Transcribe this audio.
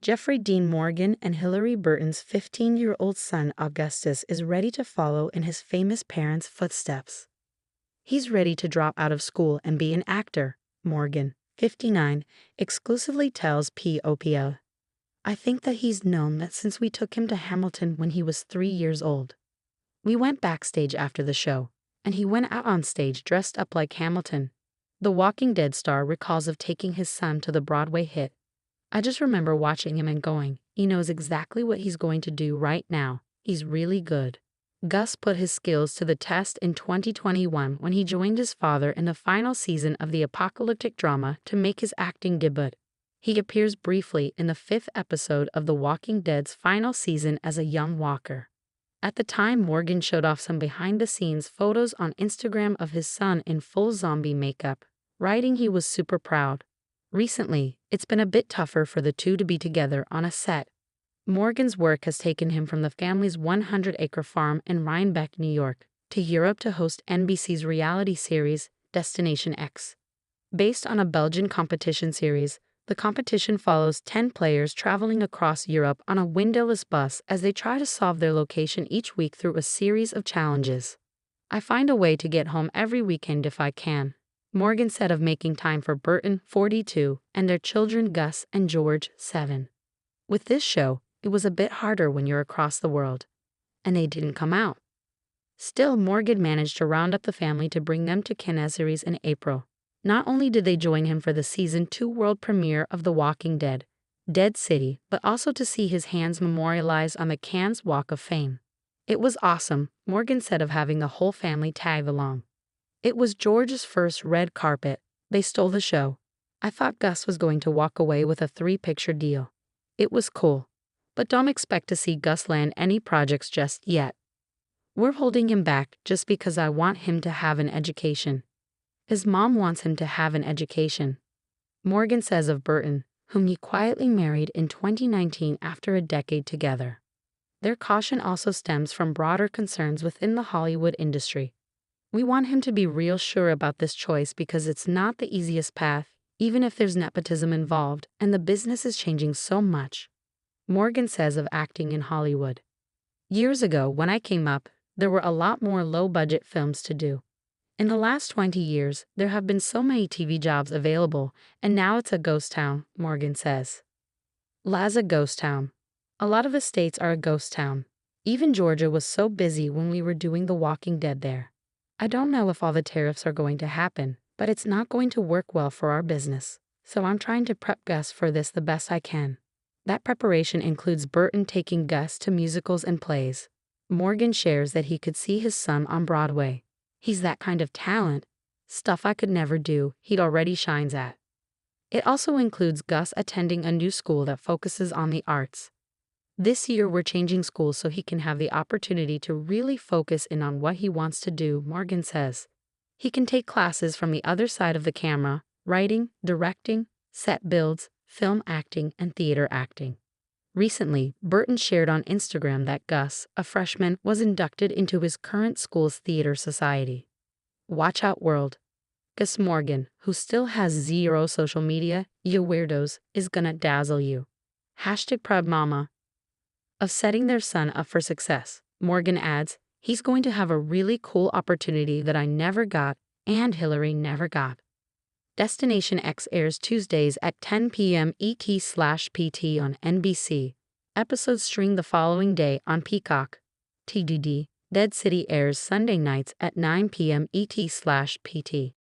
Jeffrey Dean Morgan and Hilary Burton's 15-year-old son Augustus is ready to follow in his famous parents' footsteps. He's ready to drop out of school and be an actor, Morgan, 59, exclusively tells POPL. I think that he's known that since we took him to Hamilton when he was 3 years old. We went backstage after the show, and he went out on stage dressed up like Hamilton. The Walking Dead star recalls of taking his son to the Broadway hit. I just remember watching him and going, he knows exactly what he's going to do right now. He's really good. Gus put his skills to the test in 2021 when he joined his father in the final season of the apocalyptic drama to make his acting debut. He appears briefly in the 5th episode of The Walking Dead's final season as a young walker. At the time, Morgan showed off some behind-the-scenes photos on Instagram of his son in full zombie makeup, writing he was super proud. Recently, it's been a bit tougher for the two to be together on a set. Morgan's work has taken him from the family's 100-acre farm in Rhinebeck, New York, to Europe to host NBC's reality series, Destination X. Based on a Belgian competition series, the competition follows 10 players traveling across Europe on a windowless bus as they try to solve their location each week through a series of challenges. I find a way to get home every weekend if I can, Morgan said of making time for Burton, 42, and their children Gus and George, 7. With this show, it was a bit harder when you're across the world, and they didn't come out. Still, Morgan managed to round up the family to bring them to Cannes in April. Not only did they join him for the Season 2 world premiere of The Walking Dead, Dead City, but also to see his hands memorialized on the Cannes Walk of Fame. It was awesome, Morgan said of having the whole family tag along. It was George's first red carpet. They stole the show. I thought Gus was going to walk away with a 3-picture deal. It was cool. But don't expect to see Gus land any projects just yet. We're holding him back just because I want him to have an education. His mom wants him to have an education, Morgan says of Burton, whom he quietly married in 2019 after a decade together. Their caution also stems from broader concerns within the Hollywood industry. We want him to be real sure about this choice because it's not the easiest path, even if there's nepotism involved and the business is changing so much. Morgan says of acting in Hollywood. Years ago, when I came up, there were a lot more low-budget films to do. In the last 20 years, there have been so many TV jobs available, and now it's a ghost town, Morgan says. La's a ghost town. A lot of the states are a ghost town. Even Georgia was so busy when we were doing The Walking Dead there. I don't know if all the tariffs are going to happen, but it's not going to work well for our business. So I'm trying to prep Gus for this the best I can. That preparation includes Burton taking Gus to musicals and plays. Morgan shares that he could see his son on Broadway. He's that kind of talent. Stuff I could never do, he already shines at. It also includes Gus attending a new school that focuses on the arts. This year we're changing schools so he can have the opportunity to really focus in on what he wants to do, Morgan says. He can take classes from the other side of the camera, writing, directing, set builds, film acting, and theater acting. Recently, Burton shared on Instagram that Gus, a freshman, was inducted into his current school's theater society. Watch out, world. Gus Morgan, who still has 0 social media, you weirdos, is gonna dazzle you. #proud mama. Of setting their son up for success, Morgan adds, he's going to have a really cool opportunity that I never got and Hilary never got. Destination X airs Tuesdays at 10 p.m. ET/PT on NBC. Episodes stream the following day on Peacock. TDD, Dead City airs Sunday nights at 9 p.m. ET/PT.